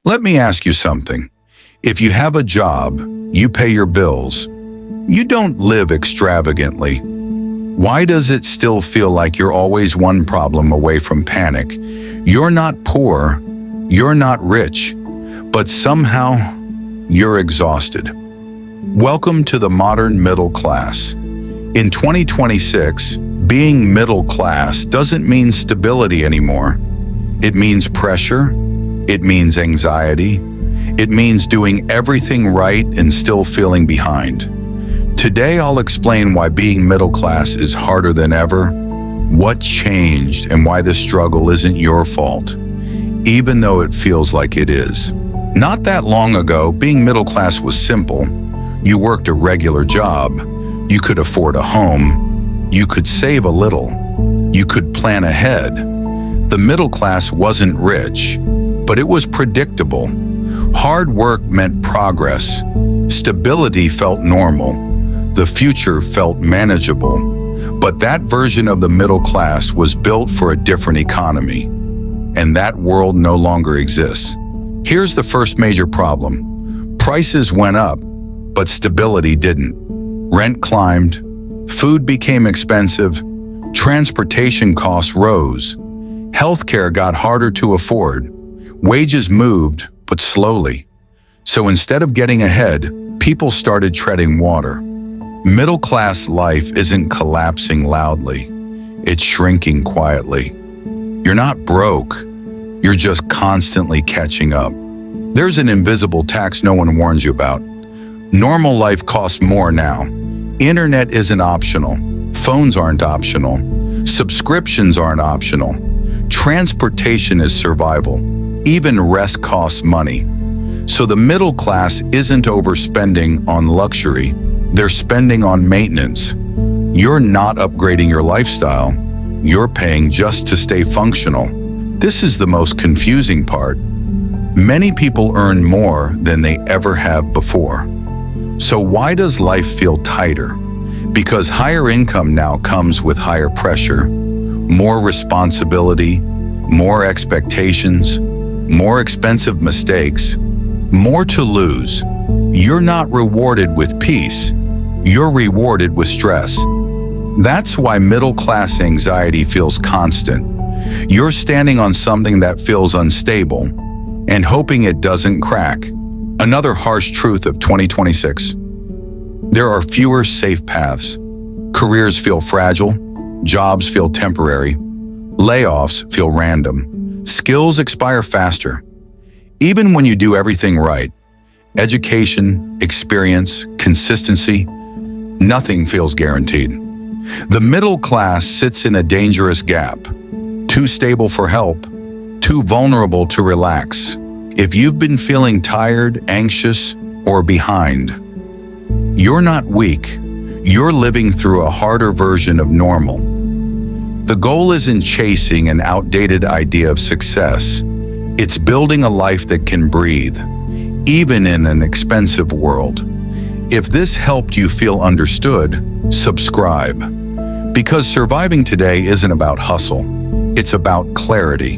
Let me ask you something. If you have a job, you pay your bills, you don't live extravagantly, why does it still feel like you're always one problem away from panic? You're not poor, you're not rich, but somehow you're exhausted. Welcome to the modern middle class. In 2026, being middle class doesn't mean stability anymore. It means pressure, it means anxiety, it means doing everything right and still feeling behind. Today I'll explain why being middle class is harder than ever, what changed, and why this struggle isn't your fault, even though it feels like it is. Not that long ago, being middle class was simple. You worked a regular job, you could afford a home, you could save a little, you could plan ahead. The middle class wasn't rich, but it was predictable. Hard work meant progress. Stability felt normal. The future felt manageable. But that version of the middle class was built for a different economy, and that world no longer exists. Here's the first major problem. Prices went up, but stability didn't. Rent climbed, food became expensive, transportation costs rose, healthcare got harder to afford, wages moved, but slowly. So instead of getting ahead, people started treading water. Middle-class life isn't collapsing loudly. It's shrinking quietly. You're not broke. You're just constantly catching up. There's an invisible tax no one warns you about. Normal life costs more now. Internet isn't optional. Phones aren't optional. Subscriptions aren't optional. Transportation is survival. Even rest costs money. So the middle class isn't overspending on luxury. They're spending on maintenance. You're not upgrading your lifestyle. You're paying just to stay functional. This is the most confusing part. Many people earn more than they ever have before. So why does life feel tighter? Because higher income now comes with higher pressure, more responsibility, more expectations, more expensive mistakes, more to lose. You're not rewarded with peace. You're rewarded with stress. That's why middle-class anxiety feels constant. You're standing on something that feels unstable and hoping it doesn't crack. Another harsh truth of 2026. There are fewer safe paths. Careers feel fragile. Jobs feel temporary. Layoffs feel random. Skills expire faster. Even when you do everything right, education, experience, consistency, nothing feels guaranteed. The middle class sits in a dangerous gap, too stable for help, too vulnerable to relax. If you've been feeling tired, anxious, or behind, you're not weak. You're living through a harder version of normal. The goal isn't chasing an outdated idea of success. It's building a life that can breathe, even in an expensive world. If this helped you feel understood, subscribe. Because surviving today isn't about hustle. It's about clarity.